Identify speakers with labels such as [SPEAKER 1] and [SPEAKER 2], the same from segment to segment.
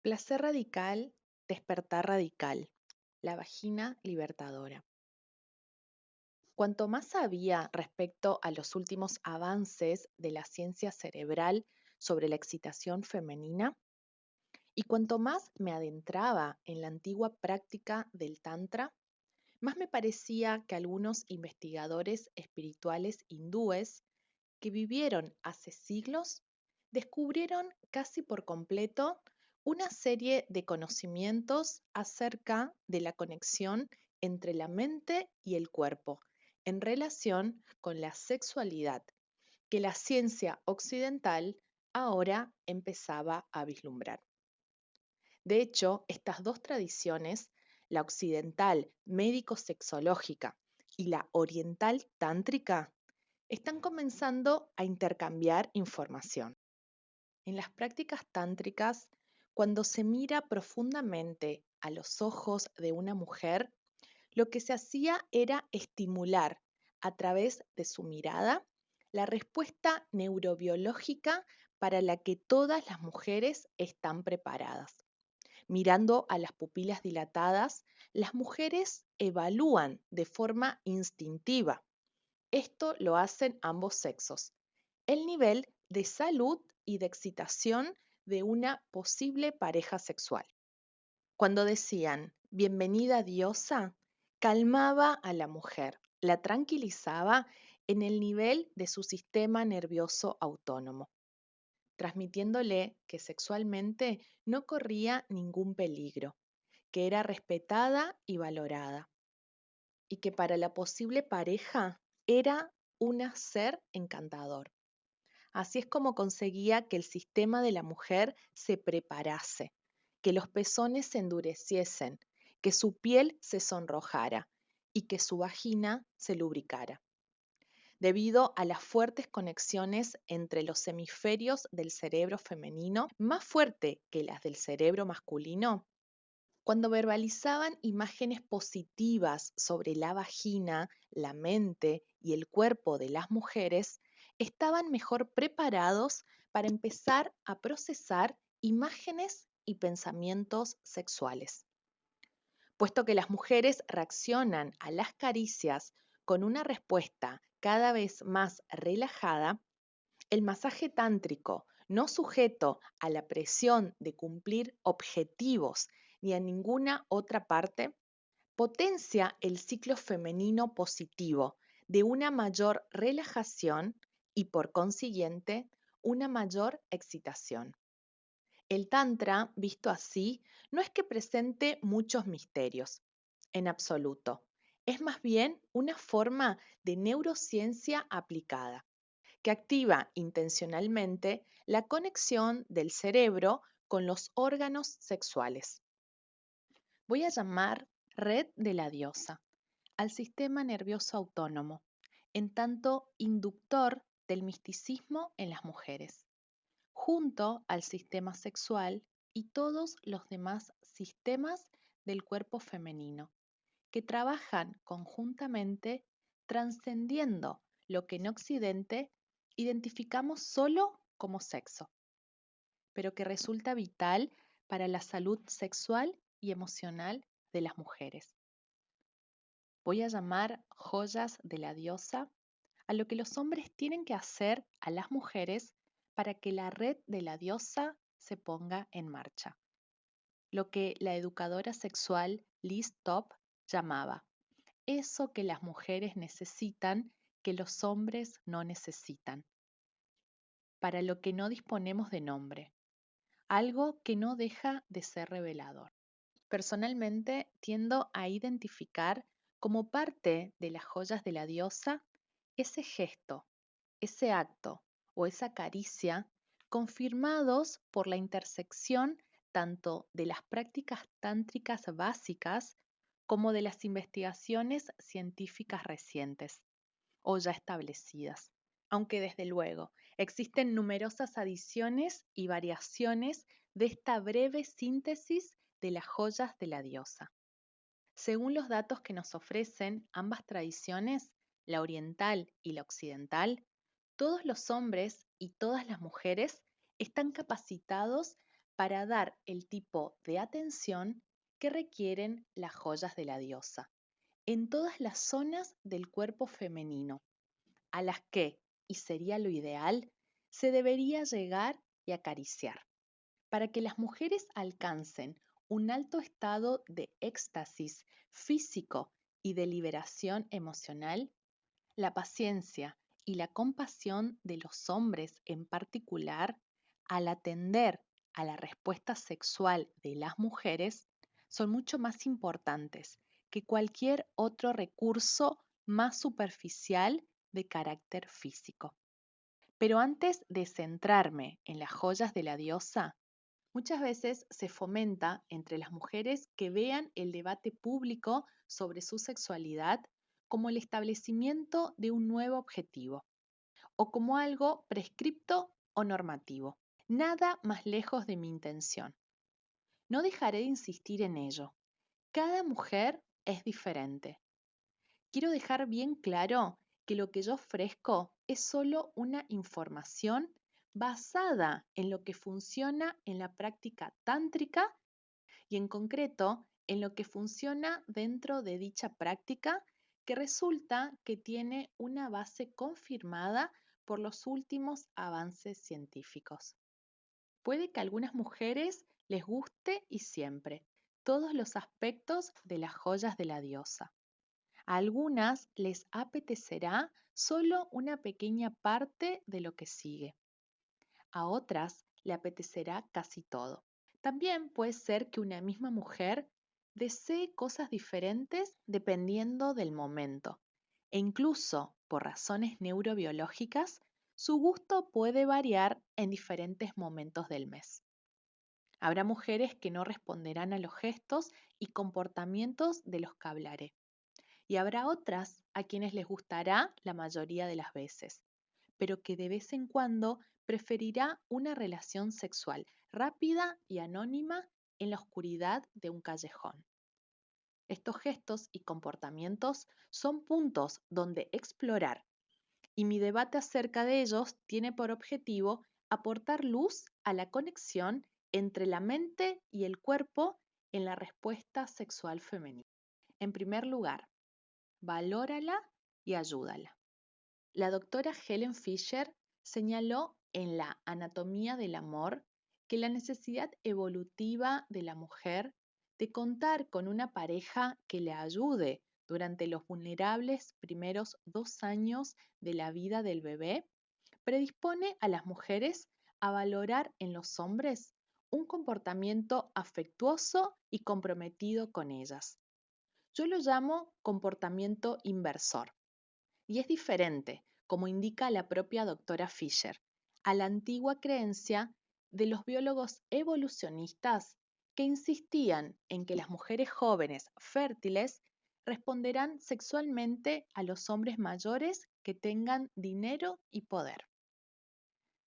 [SPEAKER 1] Placer radical, despertar radical, la vagina libertadora. Cuanto más sabía respecto a los últimos avances de la ciencia cerebral sobre la excitación femenina, y cuanto más me adentraba en la antigua práctica del Tantra, más me parecía que algunos investigadores espirituales hindúes que vivieron hace siglos descubrieron casi por completo una serie de conocimientos acerca de la conexión entre la mente y el cuerpo en relación con la sexualidad que la ciencia occidental ahora empezaba a vislumbrar. De hecho, estas dos tradiciones, la occidental médico-sexológica y la oriental tántrica, están comenzando a intercambiar información. En las prácticas tántricas, cuando se mira profundamente a los ojos de una mujer, lo que se hacía era estimular a través de su mirada la respuesta neurobiológica para la que todas las mujeres están preparadas. Mirando a las pupilas dilatadas, las mujeres evalúan de forma instintiva, esto lo hacen ambos sexos, el nivel de salud y de excitación de una posible pareja sexual. Cuando decían, bienvenida diosa, calmaba a la mujer, la tranquilizaba en el nivel de su sistema nervioso autónomo, transmitiéndole que sexualmente no corría ningún peligro, que era respetada y valorada, y que para la posible pareja era un ser encantador. Así es como conseguía que el sistema de la mujer se preparase, que los pezones se endureciesen, que su piel se sonrojara y que su vagina se lubricara. Debido a las fuertes conexiones entre los hemisferios del cerebro femenino, más fuerte que las del cerebro masculino, cuando verbalizaban imágenes positivas sobre la vagina, la mente y el cuerpo de las mujeres, estaban mejor preparados para empezar a procesar imágenes y pensamientos sexuales. Puesto que las mujeres reaccionan a las caricias con una respuesta cada vez más relajada, el masaje tántrico, no sujeto a la presión de cumplir objetivos ni a ninguna otra parte, potencia el ciclo femenino positivo de una mayor relajación y por consiguiente una mayor excitación. El Tantra, visto así, no es que presente muchos misterios, en absoluto. Es más bien una forma de neurociencia aplicada que activa intencionalmente la conexión del cerebro con los órganos sexuales. Voy a llamar red de la diosa al sistema nervioso autónomo, en tanto inductor del misticismo en las mujeres, junto al sistema sexual y todos los demás sistemas del cuerpo femenino, que trabajan conjuntamente trascendiendo lo que en Occidente identificamos solo como sexo, pero que resulta vital para la salud sexual y emocional de las mujeres. Voy a llamar joyas de la diosa a lo que los hombres tienen que hacer a las mujeres para que la red de la diosa se ponga en marcha. Lo que la educadora sexual Liz Top llamaba eso que las mujeres necesitan que los hombres no necesitan, para lo que no disponemos de nombre, algo que no deja de ser revelador. Personalmente tiendo a identificar como parte de las joyas de la diosa ese gesto, ese acto o esa caricia confirmados por la intersección tanto de las prácticas tántricas básicas como de las investigaciones científicas recientes o ya establecidas. Aunque desde luego existen numerosas adiciones y variaciones de esta breve síntesis de las joyas de la diosa. Según los datos que nos ofrecen ambas tradiciones, la oriental y la occidental, todos los hombres y todas las mujeres están capacitados para dar el tipo de atención que requieren las joyas de la diosa en todas las zonas del cuerpo femenino, a las que, y sería lo ideal, se debería llegar y acariciar, para que las mujeres alcancen un alto estado de éxtasis físico y de liberación emocional. La paciencia y la compasión de los hombres en particular, al atender a la respuesta sexual de las mujeres, son mucho más importantes que cualquier otro recurso más superficial de carácter físico. Pero antes de centrarme en las joyas de la diosa, muchas veces se fomenta entre las mujeres que vean el debate público sobre su sexualidad como el establecimiento de un nuevo objetivo o como algo prescripto o normativo. Nada más lejos de mi intención. No dejaré de insistir en ello. Cada mujer es diferente. Quiero dejar bien claro que lo que yo ofrezco es solo una información basada en lo que funciona en la práctica tántrica y en concreto en lo que funciona dentro de dicha práctica, que resulta que tiene una base confirmada por los últimos avances científicos. Puede que a algunas mujeres les guste y siempre todos los aspectos de las joyas de la diosa. A algunas les apetecerá solo una pequeña parte de lo que sigue. A otras le apetecerá casi todo. También puede ser que una misma mujer desee cosas diferentes dependiendo del momento. E incluso por razones neurobiológicas, su gusto puede variar en diferentes momentos del mes. Habrá mujeres que no responderán a los gestos y comportamientos de los que hablaré. Y habrá otras a quienes les gustará la mayoría de las veces, pero que de vez en cuando preferirá una relación sexual rápida y anónima en la oscuridad de un callejón. Estos gestos y comportamientos son puntos donde explorar, y mi debate acerca de ellos tiene por objetivo aportar luz a la conexión entre la mente y el cuerpo en la respuesta sexual femenina. En primer lugar, valórala y ayúdala. La doctora Helen Fisher señaló en la Anatomía del Amor que la necesidad evolutiva de la mujer de contar con una pareja que le ayude durante los vulnerables primeros 2 años de la vida del bebé predispone a las mujeres a valorar en los hombres un comportamiento afectuoso y comprometido con ellas. Yo lo llamo comportamiento inversor. Y es diferente, como indica la propia doctora Fisher, a la antigua creencia de los biólogos evolucionistas que insistían en que las mujeres jóvenes fértiles responderán sexualmente a los hombres mayores que tengan dinero y poder.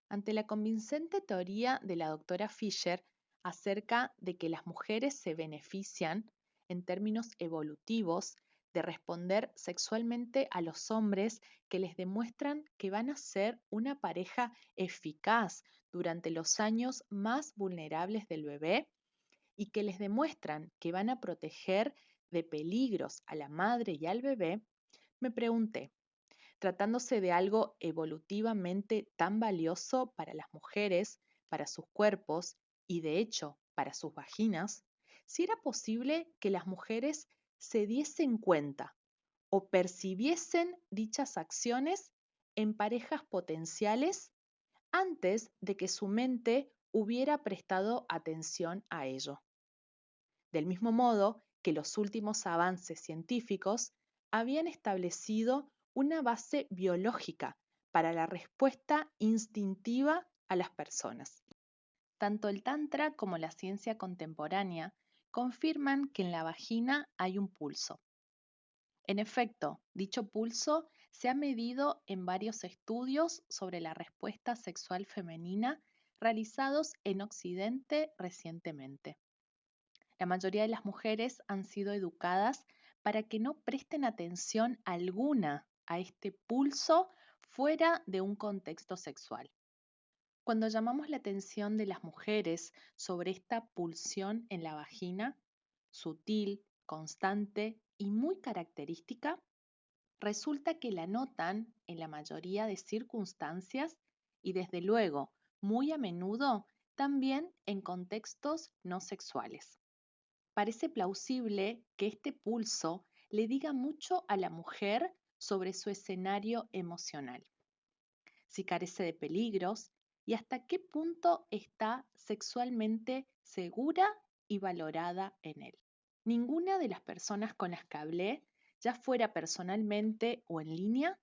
[SPEAKER 1] Ante la convincente teoría de la doctora Fisher acerca de que las mujeres se benefician, en términos evolutivos, de responder sexualmente a los hombres que les demuestran que van a ser una pareja eficaz durante los años más vulnerables del bebé y que les demuestran que van a proteger de peligros a la madre y al bebé, me pregunté, tratándose de algo evolutivamente tan valioso para las mujeres, para sus cuerpos y de hecho para sus vaginas, si era posible que las mujeres se diesen cuenta o percibiesen dichas acciones en parejas potenciales antes de que su mente hubiera prestado atención a ello. Del mismo modo que los últimos avances científicos habían establecido una base biológica para la respuesta instintiva a las personas. Tanto el Tantra como la ciencia contemporánea confirman que en la vagina hay un pulso. En efecto, dicho pulso se ha medido en varios estudios sobre la respuesta sexual femenina realizados en Occidente recientemente. La mayoría de las mujeres han sido educadas para que no presten atención alguna a este pulso fuera de un contexto sexual. Cuando llamamos la atención de las mujeres sobre esta pulsión en la vagina, sutil, constante y muy característica, resulta que la notan en la mayoría de circunstancias y desde luego, muy a menudo, también en contextos no sexuales. Parece plausible que este pulso le diga mucho a la mujer sobre su escenario emocional, si carece de peligros y hasta qué punto está sexualmente segura y valorada en él. Ninguna de las personas con las que hablé, ya fuera personalmente o en línea,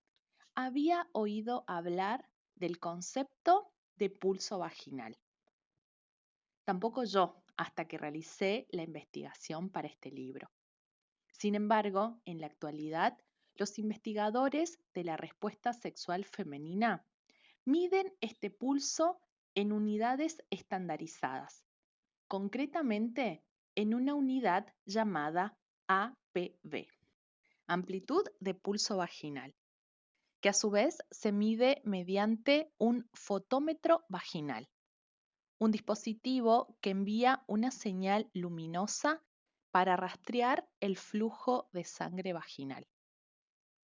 [SPEAKER 1] había oído hablar del concepto de pulso vaginal. Tampoco yo, hasta que realicé la investigación para este libro. Sin embargo, en la actualidad, los investigadores de la respuesta sexual femenina miden este pulso en unidades estandarizadas, concretamente en una unidad llamada APV, amplitud de pulso vaginal, que a su vez se mide mediante un fotómetro vaginal, un dispositivo que envía una señal luminosa para rastrear el flujo de sangre vaginal.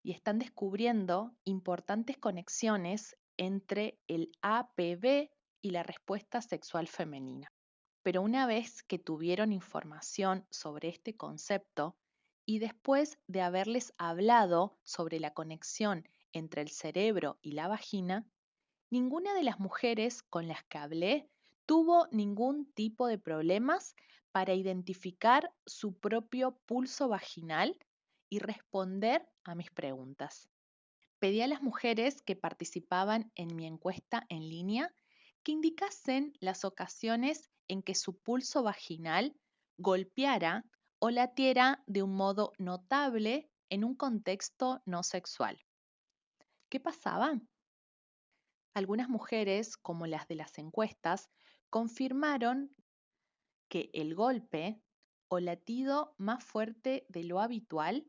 [SPEAKER 1] Y están descubriendo importantes conexiones entre el APV y la respuesta sexual femenina. Pero una vez que tuvieron información sobre este concepto y después de haberles hablado sobre la conexión entre el cerebro y la vagina, ninguna de las mujeres con las que hablé tuvo ningún tipo de problemas para identificar su propio pulso vaginal y responder a mis preguntas. Pedí a las mujeres que participaban en mi encuesta en línea que indicasen las ocasiones en que su pulso vaginal golpeara o latiera de un modo notable en un contexto no sexual. ¿Qué pasaba? Algunas mujeres, como las de las encuestas, confirmaron que el golpe o latido más fuerte de lo habitual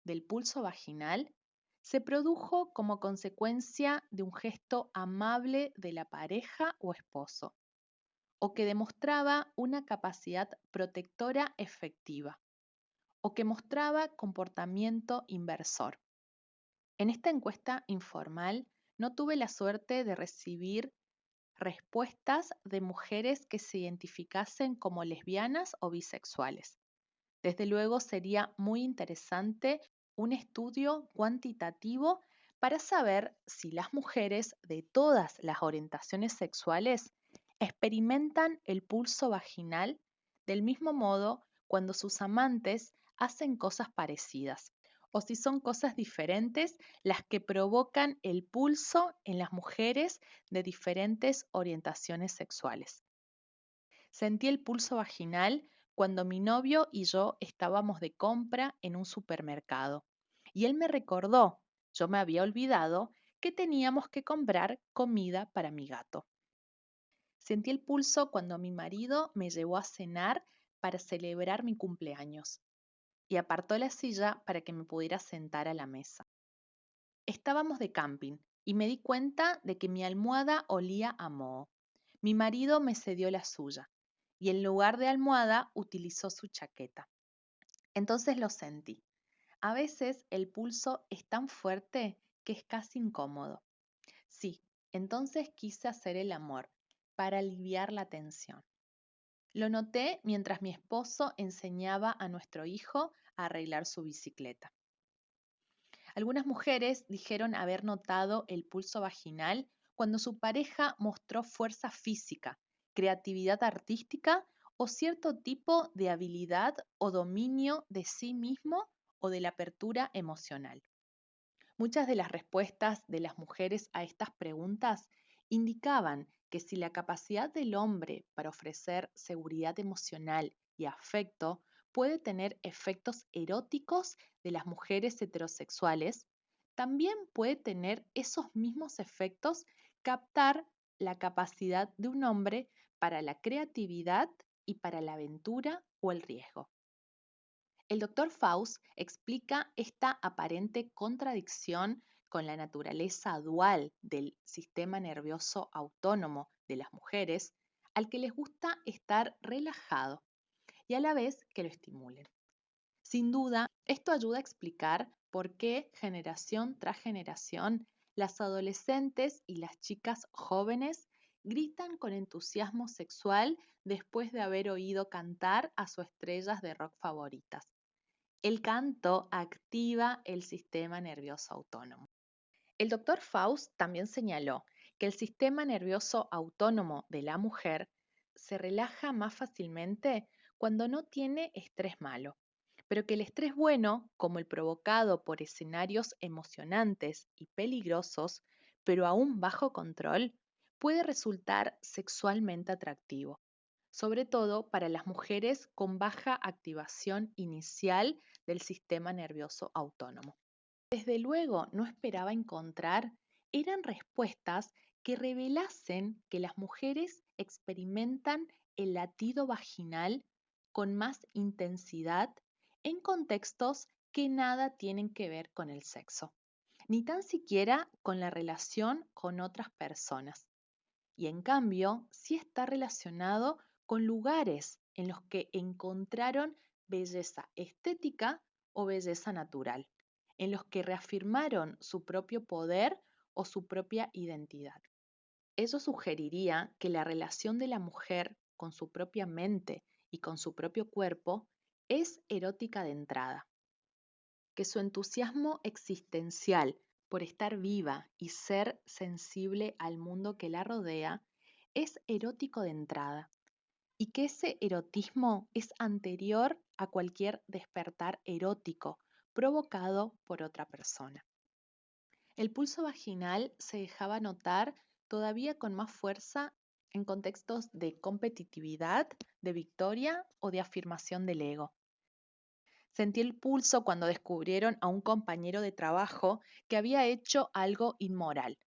[SPEAKER 1] del pulso vaginal se produjo como consecuencia de un gesto amable de la pareja o esposo, o que demostraba una capacidad protectora efectiva, o que mostraba comportamiento inversor. En esta encuesta informal no tuve la suerte de recibir respuestas de mujeres que se identificasen como lesbianas o bisexuales. Desde luego sería muy interesante un estudio cuantitativo para saber si las mujeres de todas las orientaciones sexuales experimentan el pulso vaginal del mismo modo cuando sus amantes hacen cosas parecidas, o si son cosas diferentes las que provocan el pulso en las mujeres de diferentes orientaciones sexuales. Sentí el pulso vaginal cuando mi novio y yo estábamos de compra en un supermercado. Y él me recordó, yo me había olvidado, que teníamos que comprar comida para mi gato. Sentí el pulso cuando mi marido me llevó a cenar para celebrar mi cumpleaños y apartó la silla para que me pudiera sentar a la mesa. Estábamos de camping y me di cuenta de que mi almohada olía a moho. Mi marido me cedió la suya y en lugar de almohada utilizó su chaqueta. Entonces lo sentí. A veces el pulso es tan fuerte que es casi incómodo. Sí, entonces quise hacer el amor para aliviar la tensión. Lo noté mientras mi esposo enseñaba a nuestro hijo a arreglar su bicicleta. Algunas mujeres dijeron haber notado el pulso vaginal cuando su pareja mostró fuerza física, creatividad artística o cierto tipo de habilidad o dominio de sí mismo o de la apertura emocional. Muchas de las respuestas de las mujeres a estas preguntas indicaban que si la capacidad del hombre para ofrecer seguridad emocional y afecto puede tener efectos eróticos de las mujeres heterosexuales, también puede tener esos mismos efectos captar la capacidad de un hombre para la creatividad y para la aventura o el riesgo. El doctor Faust explica esta aparente contradicción con la naturaleza dual del sistema nervioso autónomo de las mujeres, al que les gusta estar relajado y a la vez que lo estimulen. Sin duda, esto ayuda a explicar por qué generación tras generación las adolescentes y las chicas jóvenes gritan con entusiasmo sexual después de haber oído cantar a sus estrellas de rock favoritas. El canto activa el sistema nervioso autónomo. El doctor Faust también señaló que el sistema nervioso autónomo de la mujer se relaja más fácilmente cuando no tiene estrés malo, pero que el estrés bueno, como el provocado por escenarios emocionantes y peligrosos, pero aún bajo control, puede resultar sexualmente atractivo, sobre todo para las mujeres con baja activación inicial del sistema nervioso autónomo. Desde luego no esperaba encontrar eran respuestas que revelasen que las mujeres experimentan el latido vaginal con más intensidad en contextos que nada tienen que ver con el sexo, ni tan siquiera con la relación con otras personas. Y en cambio, sí está relacionado con lugares en los que encontraron belleza estética o belleza natural, en los que reafirmaron su propio poder o su propia identidad. Eso sugeriría que la relación de la mujer con su propia mente y con su propio cuerpo es erótica de entrada, que su entusiasmo existencial por estar viva y ser sensible al mundo que la rodea es erótico de entrada y que ese erotismo es anterior a cualquier despertar erótico provocado por otra persona. El pulso vaginal se dejaba notar todavía con más fuerza en contextos de competitividad, de victoria o de afirmación del ego. Sentí el pulso cuando descubrieron a un compañero de trabajo que había hecho algo inmoral.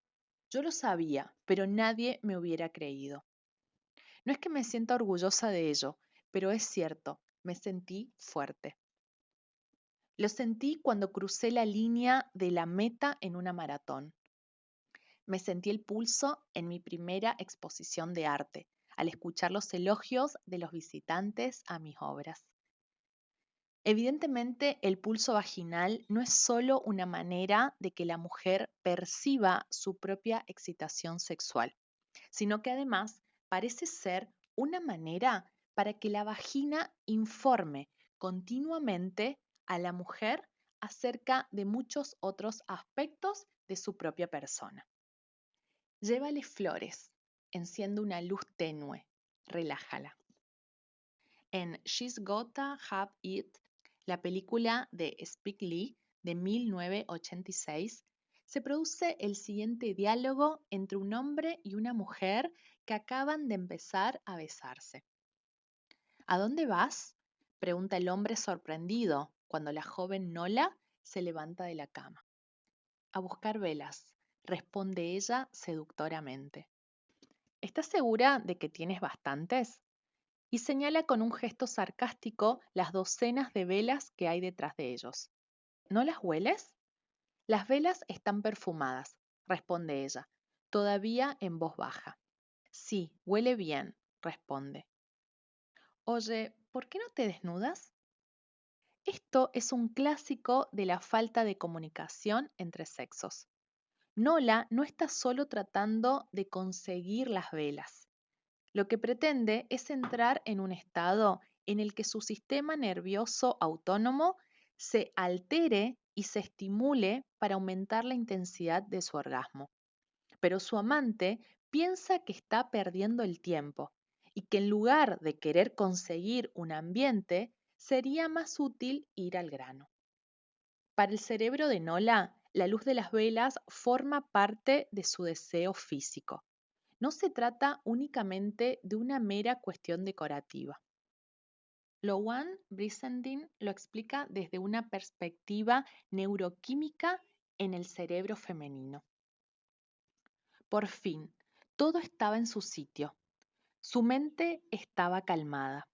[SPEAKER 1] Yo lo sabía, pero nadie me hubiera creído. No es que me sienta orgullosa de ello, pero es cierto, me sentí fuerte. Lo sentí cuando crucé la línea de la meta en una maratón. Me sentí el pulso en mi primera exposición de arte, al escuchar los elogios de los visitantes a mis obras. Evidentemente, el pulso vaginal no es solo una manera de que la mujer perciba su propia excitación sexual, sino que además parece ser una manera para que la vagina informe continuamente a la mujer acerca de muchos otros aspectos de su propia persona. Llévale flores, enciende una luz tenue, relájala. En She's Gotta Have It, la película de Spike Lee de 1986, se produce el siguiente diálogo entre un hombre y una mujer que acaban de empezar a besarse. ¿A dónde vas?, pregunta el hombre sorprendido cuando la joven Nola se levanta de la cama. A buscar velas, responde ella seductoramente. ¿Estás segura de que tienes bastantes? Y señala con un gesto sarcástico las docenas de velas que hay detrás de ellos. ¿No las hueles? Las velas están perfumadas, responde ella, todavía en voz baja. Sí, huele bien, responde. Oye, ¿por qué no te desnudas? Esto es un clásico de la falta de comunicación entre sexos. Nola no está solo tratando de conseguir las velas. Lo que pretende es entrar en un estado en el que su sistema nervioso autónomo se altere y se estimule para aumentar la intensidad de su orgasmo. Pero su amante piensa que está perdiendo el tiempo y que en lugar de querer conseguir un ambiente, sería más útil ir al grano. Para el cerebro de Nola, la luz de las velas forma parte de su deseo físico. No se trata únicamente de una mera cuestión decorativa. Louann Brissendin lo explica desde una perspectiva neuroquímica en el cerebro femenino. Por fin, todo estaba en su sitio. Su mente estaba calmada.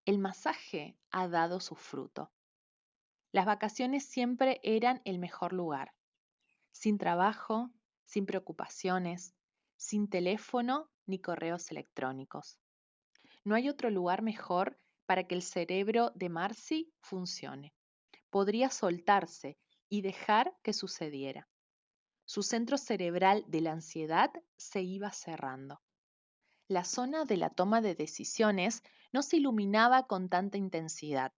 [SPEAKER 1] El masaje ha dado su fruto. Las vacaciones siempre eran el mejor lugar. sin trabajo, sin preocupaciones, sin teléfono ni correos electrónicos. No hay otro lugar mejor para que el cerebro de Marcy funcione. Podría soltarse y dejar que sucediera. Su centro cerebral de la ansiedad se iba cerrando. La zona de la toma de decisiones no se iluminaba con tanta intensidad.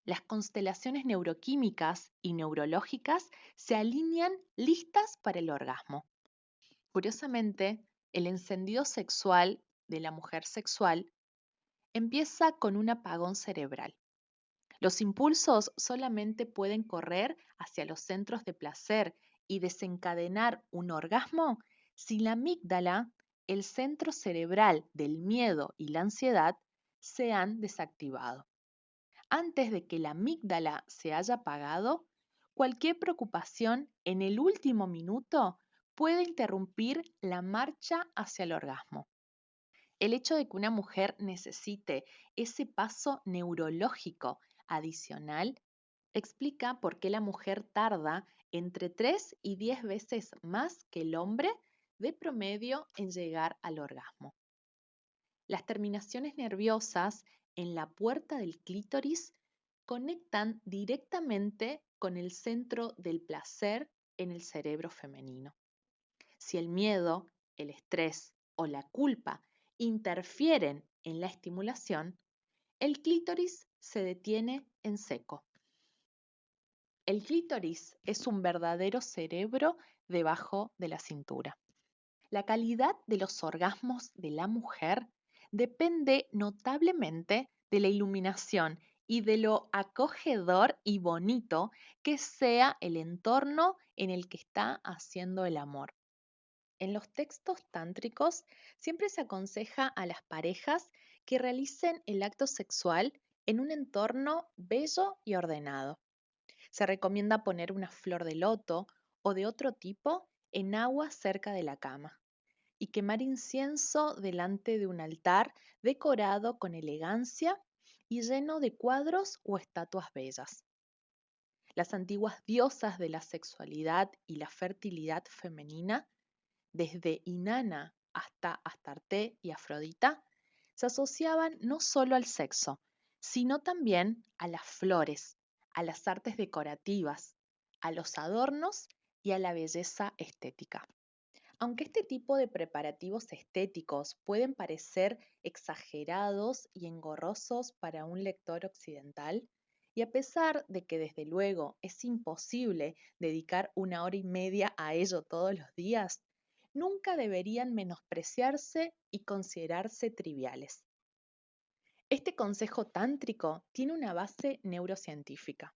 [SPEAKER 1] Las constelaciones neuroquímicas y neurológicas se alinean listas para el orgasmo. Curiosamente, el encendido sexual de la mujer sexual empieza con un apagón cerebral. Los impulsos solamente pueden correr hacia los centros de placer y desencadenar un orgasmo si la amígdala, el centro cerebral del miedo y la ansiedad, se han desactivado. Antes de que la amígdala se haya apagado, cualquier preocupación en el último minuto puede interrumpir la marcha hacia el orgasmo. El hecho de que una mujer necesite ese paso neurológico adicional explica por qué la mujer tarda entre 3 y 10 veces más que el hombre de promedio en llegar al orgasmo. Las terminaciones nerviosas en la puerta del clítoris conectan directamente con el centro del placer en el cerebro femenino. Si el miedo, el estrés o la culpa interfieren en la estimulación, el clítoris se detiene en seco. El clítoris es un verdadero cerebro debajo de la cintura. La calidad de los orgasmos de la mujer depende notablemente de la iluminación y de lo acogedor y bonito que sea el entorno en el que está haciendo el amor. En los textos tántricos siempre se aconseja a las parejas que realicen el acto sexual en un entorno bello y ordenado. Se recomienda poner una flor de loto o de otro tipo en agua cerca de la cama y quemar incienso delante de un altar decorado con elegancia y lleno de cuadros o estatuas bellas. Las antiguas diosas de la sexualidad y la fertilidad femenina, desde Inanna hasta Astarte y Afrodita, se asociaban no solo al sexo, sino también a las flores, a las artes decorativas, a los adornos y a la belleza estética. Aunque este tipo de preparativos estéticos pueden parecer exagerados y engorrosos para un lector occidental, y a pesar de que desde luego es imposible dedicar 1 hora y media a ello todos los días, nunca deberían menospreciarse y considerarse triviales. Este consejo tántrico tiene una base neurocientífica.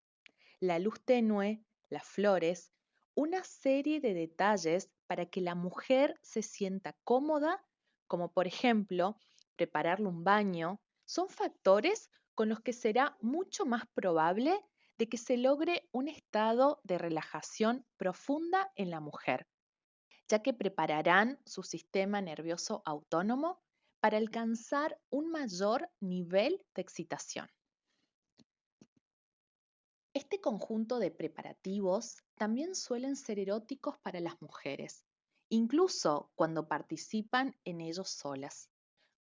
[SPEAKER 1] La luz tenue, las flores, una serie de detalles para que la mujer se sienta cómoda, como por ejemplo prepararle un baño, son factores con los que será mucho más probable de que se logre un estado de relajación profunda en la mujer, ya que prepararán su sistema nervioso autónomo para alcanzar un mayor nivel de excitación. Este conjunto de preparativos también suelen ser eróticos para las mujeres, incluso cuando participan en ellos solas.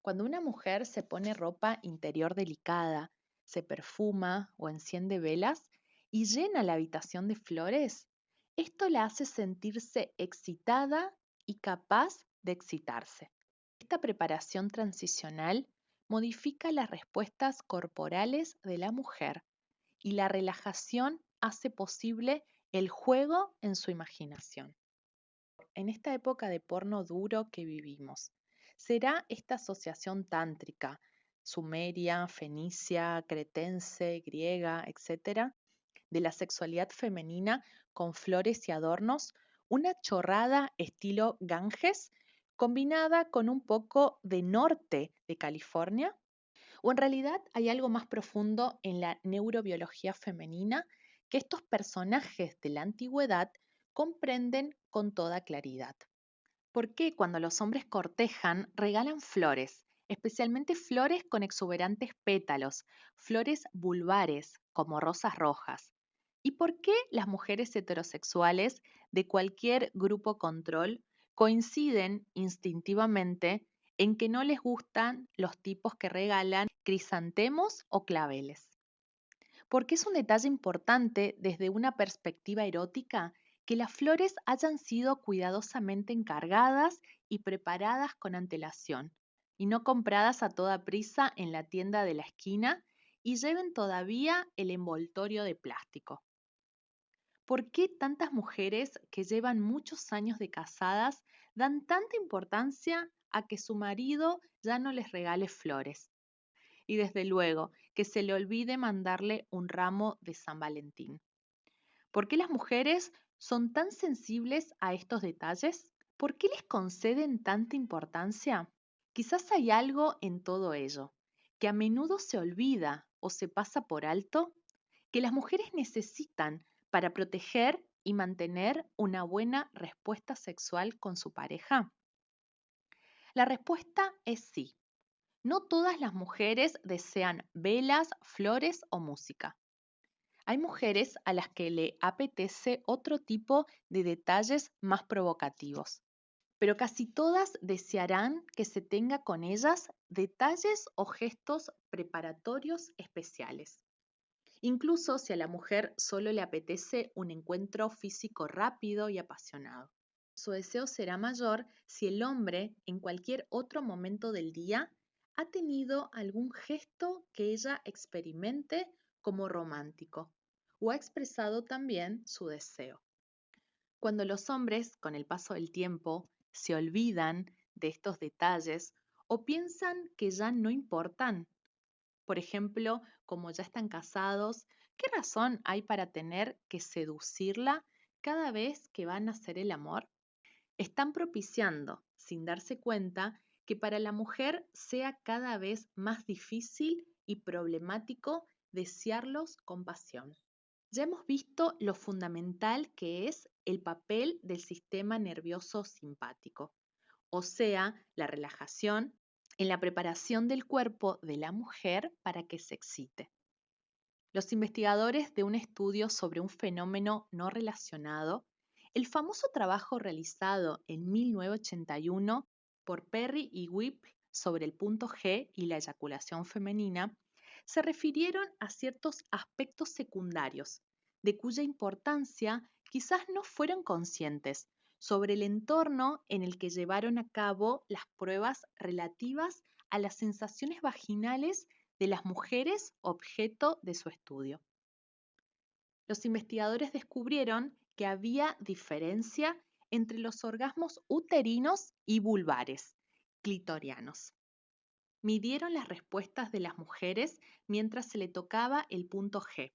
[SPEAKER 1] Cuando una mujer se pone ropa interior delicada, se perfuma o enciende velas y llena la habitación de flores, esto la hace sentirse excitada y capaz de excitarse. Esta preparación transicional modifica las respuestas corporales de la mujer y la relajación hace posible el juego en su imaginación. En esta época de porno duro que vivimos, ¿será esta asociación tántrica, sumeria, fenicia, cretense, griega, etcétera, de la sexualidad femenina con flores y adornos, una chorrada estilo Ganges combinada con un poco de norte de California? ¿O en realidad hay algo más profundo en la neurobiología femenina que estos personajes de la antigüedad comprenden con toda claridad? ¿Por qué cuando los hombres cortejan regalan flores, especialmente flores con exuberantes pétalos, flores vulvares como rosas rojas? ¿Y por qué las mujeres heterosexuales de cualquier grupo control coinciden instintivamente en que no les gustan los tipos que regalan crisantemos o claveles? Porque es un detalle importante desde una perspectiva erótica que las flores hayan sido cuidadosamente encargadas y preparadas con antelación, y no compradas a toda prisa en la tienda de la esquina y lleven todavía el envoltorio de plástico. ¿Por qué tantas mujeres que llevan muchos años de casadas dan tanta importancia a que su marido ya no les regale flores? Y desde luego, que se le olvide mandarle un ramo de San Valentín. ¿Por qué las mujeres son tan sensibles a estos detalles? ¿Por qué les conceden tanta importancia? Quizás hay algo en todo ello, que a menudo se olvida o se pasa por alto, que las mujeres necesitan para proteger y mantener una buena respuesta sexual con su pareja. La respuesta es sí. No todas las mujeres desean velas, flores o música. Hay mujeres a las que le apetece otro tipo de detalles más provocativos, pero casi todas desearán que se tenga con ellas detalles o gestos preparatorios especiales. Incluso si a la mujer solo le apetece un encuentro físico rápido y apasionado. Su deseo será mayor si el hombre, en cualquier otro momento del día, ha tenido algún gesto que ella experimente como romántico o ha expresado también su deseo. Cuando los hombres, con el paso del tiempo, se olvidan de estos detalles o piensan que ya no importan, por ejemplo, como ya están casados, ¿qué razón hay para tener que seducirla cada vez que van a hacer el amor? Están propiciando, sin darse cuenta, que para la mujer sea cada vez más difícil y problemático desearlos con pasión. Ya hemos visto lo fundamental que es el papel del sistema nervioso simpático, o sea, la relajación en la preparación del cuerpo de la mujer para que se excite. Los investigadores de un estudio sobre un fenómeno no relacionado, el famoso trabajo realizado en 1981 por Perry y Whipple sobre el punto G y la eyaculación femenina, se refirieron a ciertos aspectos secundarios, de cuya importancia quizás no fueron conscientes, sobre el entorno en el que llevaron a cabo las pruebas relativas a las sensaciones vaginales de las mujeres objeto de su estudio. Los investigadores descubrieron que había diferencia entre los orgasmos uterinos y vulvares, clitorianos. Midieron las respuestas de las mujeres mientras se le tocaba el punto G.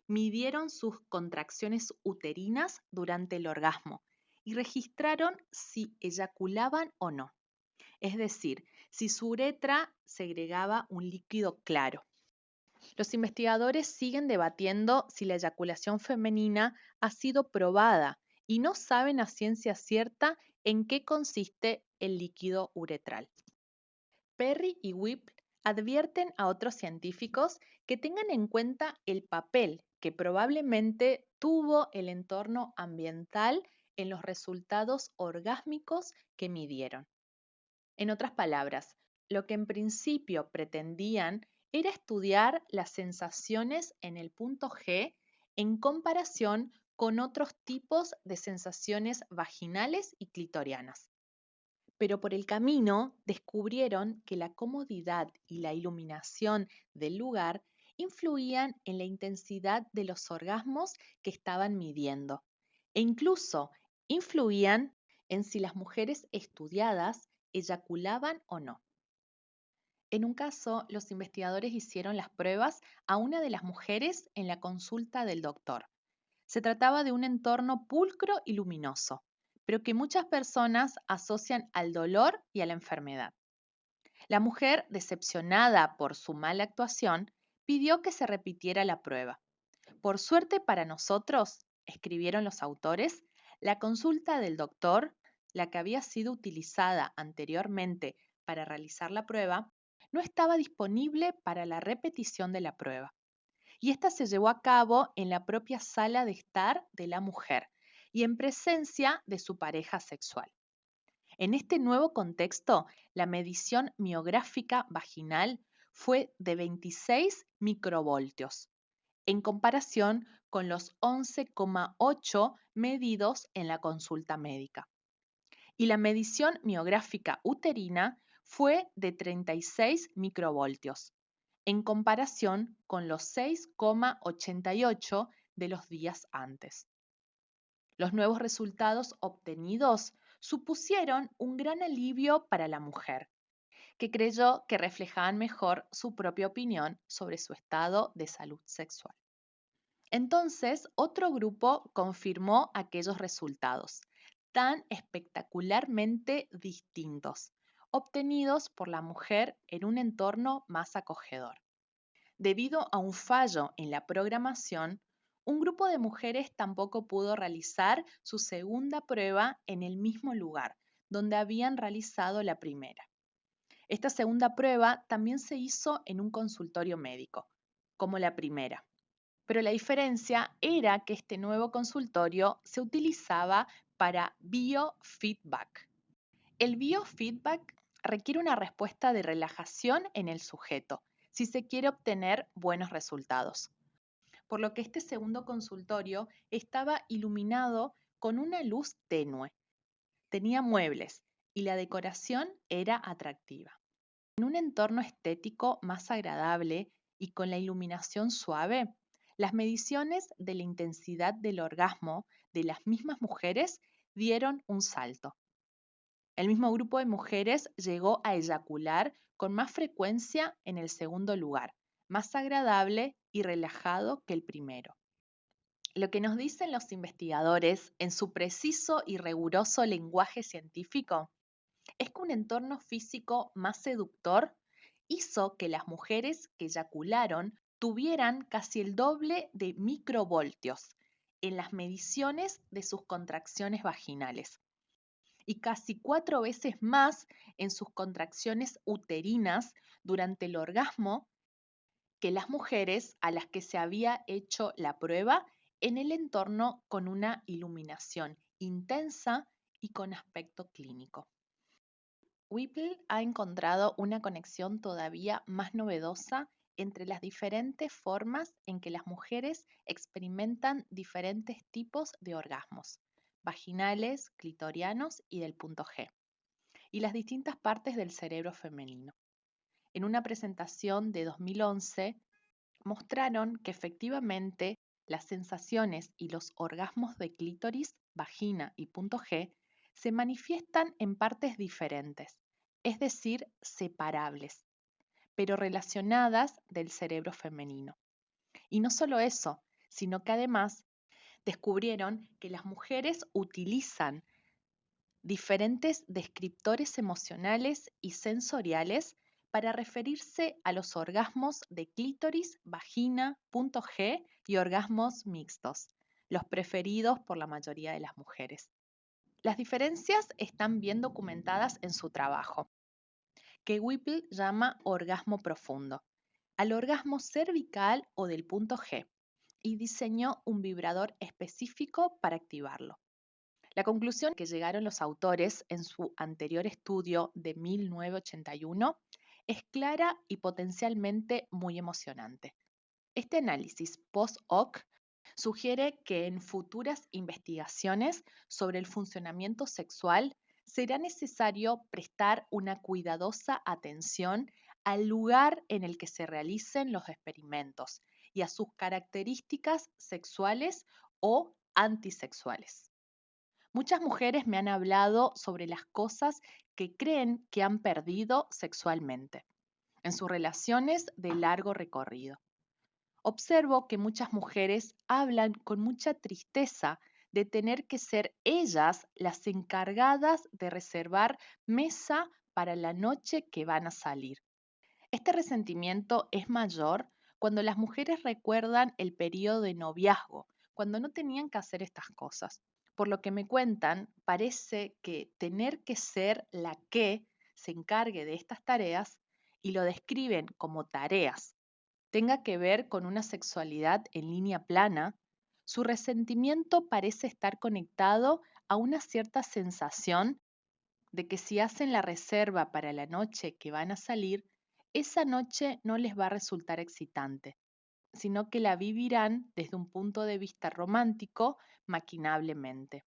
[SPEAKER 1] Midieron sus contracciones uterinas durante el orgasmo y registraron si eyaculaban o no, es decir, si su uretra segregaba un líquido claro. Los investigadores siguen debatiendo si la eyaculación femenina ha sido probada y no saben a ciencia cierta en qué consiste el líquido uretral. Perry y Whipple advierten a otros científicos que tengan en cuenta el papel que probablemente tuvo el entorno ambiental en los resultados orgásmicos que midieron. En otras palabras, lo que en principio pretendían era estudiar las sensaciones en el punto G en comparación con otros tipos de sensaciones vaginales y clitorianas. Pero por el camino descubrieron que la comodidad y la iluminación del lugar influían en la intensidad de los orgasmos que estaban midiendo e incluso influían en si las mujeres estudiadas eyaculaban o no. En un caso, los investigadores hicieron las pruebas a una de las mujeres en la consulta del doctor. Se trataba de un entorno pulcro y luminoso, pero que muchas personas asocian al dolor y a la enfermedad. La mujer, decepcionada por su mala actuación, pidió que se repitiera la prueba. Por suerte para nosotros, escribieron los autores, la consulta del doctor, la que había sido utilizada anteriormente para realizar la prueba, no estaba disponible para la repetición de la prueba. y esta se llevó a cabo en la propia sala de estar de la mujer y en presencia de su pareja sexual. En este nuevo contexto, la medición miográfica vaginal fue de 26 microvoltios, en comparación con los 11,8 medidos en la consulta médica. Y la medición miográfica uterina fue de 36 microvoltios, en comparación con los 6,88 de los días antes. Los nuevos resultados obtenidos supusieron un gran alivio para la mujer, que creyó que reflejaban mejor su propia opinión sobre su estado de salud sexual. Entonces, otro grupo confirmó aquellos resultados, tan espectacularmente distintos, obtenidos por la mujer en un entorno más acogedor. Debido a un fallo en la programación, un grupo de mujeres tampoco pudo realizar su segunda prueba en el mismo lugar donde habían realizado la primera. Esta segunda prueba también se hizo en un consultorio médico, como la primera. Pero la diferencia era que este nuevo consultorio se utilizaba para biofeedback. El biofeedback requiere una respuesta de relajación en el sujeto si se quiere obtener buenos resultados. Por lo que este segundo consultorio estaba iluminado con una luz tenue, tenía muebles y la decoración era atractiva. En un entorno estético más agradable y con la iluminación suave, las mediciones de la intensidad del orgasmo de las mismas mujeres dieron un salto. El mismo grupo de mujeres llegó a eyacular con más frecuencia en el segundo lugar, más agradable y relajado que el primero. Lo que nos dicen los investigadores en su preciso y riguroso lenguaje científico es que un entorno físico más seductor hizo que las mujeres que eyacularon tuvieran casi el doble de microvoltios en las mediciones de sus contracciones vaginales y casi 4 veces más en sus contracciones uterinas durante el orgasmo que las mujeres a las que se había hecho la prueba en el entorno con una iluminación intensa y con aspecto clínico. Whipple ha encontrado una conexión todavía más novedosa entre las diferentes formas en que las mujeres experimentan diferentes tipos de orgasmos, vaginales, clitorianos y del punto G, y las distintas partes del cerebro femenino. En una presentación de 2011, mostraron que efectivamente las sensaciones y los orgasmos de clítoris, vagina y punto G se manifiestan en partes diferentes, es decir, separables, pero relacionadas del cerebro femenino. Y no solo eso, sino que además descubrieron que las mujeres utilizan diferentes descriptores emocionales y sensoriales para referirse a los orgasmos de clítoris, vagina, punto G y orgasmos mixtos, los preferidos por la mayoría de las mujeres. Las diferencias están bien documentadas en su trabajo, que Whipple llama orgasmo profundo, al orgasmo cervical o del punto G, y diseñó un vibrador específico para activarlo. La conclusión que llegaron los autores en su anterior estudio de 1981 es clara y potencialmente muy emocionante. Este análisis post-hoc sugiere que en futuras investigaciones sobre el funcionamiento sexual será necesario prestar una cuidadosa atención al lugar en el que se realicen los experimentos y a sus características sexuales o antisexuales. Muchas mujeres me han hablado sobre las cosas que creen que han perdido sexualmente en sus relaciones de largo recorrido. Observo que muchas mujeres hablan con mucha tristeza de tener que ser ellas las encargadas de reservar mesa para la noche que van a salir. Este resentimiento es mayor cuando las mujeres recuerdan el periodo de noviazgo, cuando no tenían que hacer estas cosas. Por lo que me cuentan, parece que tener que ser la que se encargue de estas tareas y lo describen como tareas tenga que ver con una sexualidad en línea plana, su resentimiento parece estar conectado a una cierta sensación de que si hacen la reserva para la noche que van a salir, esa noche no les va a resultar excitante, sino que la vivirán desde un punto de vista romántico maquinablemente.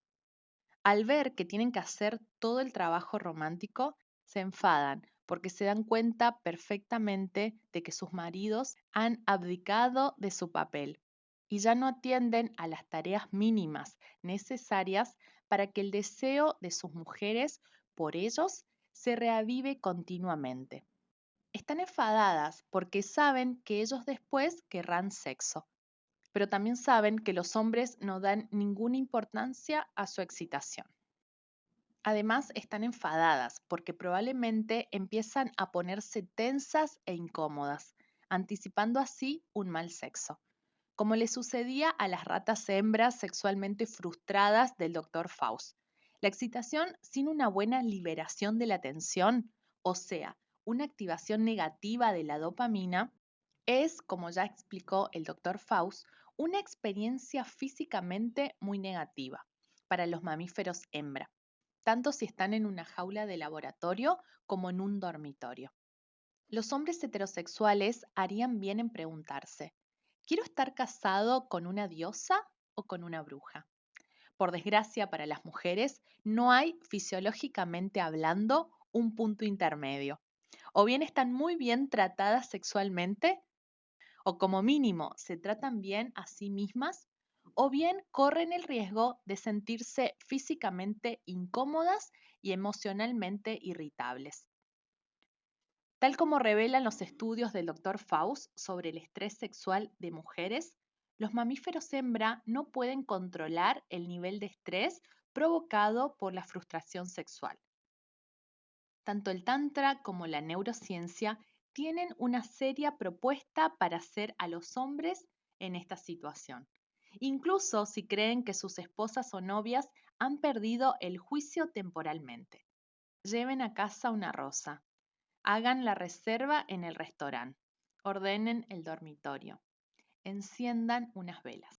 [SPEAKER 1] Al ver que tienen que hacer todo el trabajo romántico, se enfadan porque se dan cuenta perfectamente de que sus maridos han abdicado de su papel y ya no atienden a las tareas mínimas necesarias para que el deseo de sus mujeres por ellos se reavive continuamente. Están enfadadas porque saben que ellos después querrán sexo, pero también saben que los hombres no dan ninguna importancia a su excitación. Además, están enfadadas porque probablemente empiezan a ponerse tensas e incómodas, anticipando así un mal sexo, como le sucedía a las ratas hembras sexualmente frustradas del Dr. Faust. La excitación sin una buena liberación de la tensión, o sea, una activación negativa de la dopamina, es, como ya explicó el Dr. Faust, una experiencia físicamente muy negativa para los mamíferos hembra, tanto si están en una jaula de laboratorio como en un dormitorio. Los hombres heterosexuales harían bien en preguntarse, ¿quiero estar casado con una diosa o con una bruja? Por desgracia para las mujeres, no hay, fisiológicamente hablando, un punto intermedio. O bien están muy bien tratadas sexualmente, o como mínimo se tratan bien a sí mismas, o bien corren el riesgo de sentirse físicamente incómodas y emocionalmente irritables. Tal como revelan los estudios del Dr. Faust sobre el estrés sexual de mujeres, los mamíferos hembra no pueden controlar el nivel de estrés provocado por la frustración sexual. Tanto el Tantra como la neurociencia tienen una seria propuesta para hacer a los hombres en esta situación, incluso si creen que sus esposas o novias han perdido el juicio temporalmente. Lleven a casa una rosa, hagan la reserva en el restaurante, ordenen el dormitorio, enciendan unas velas.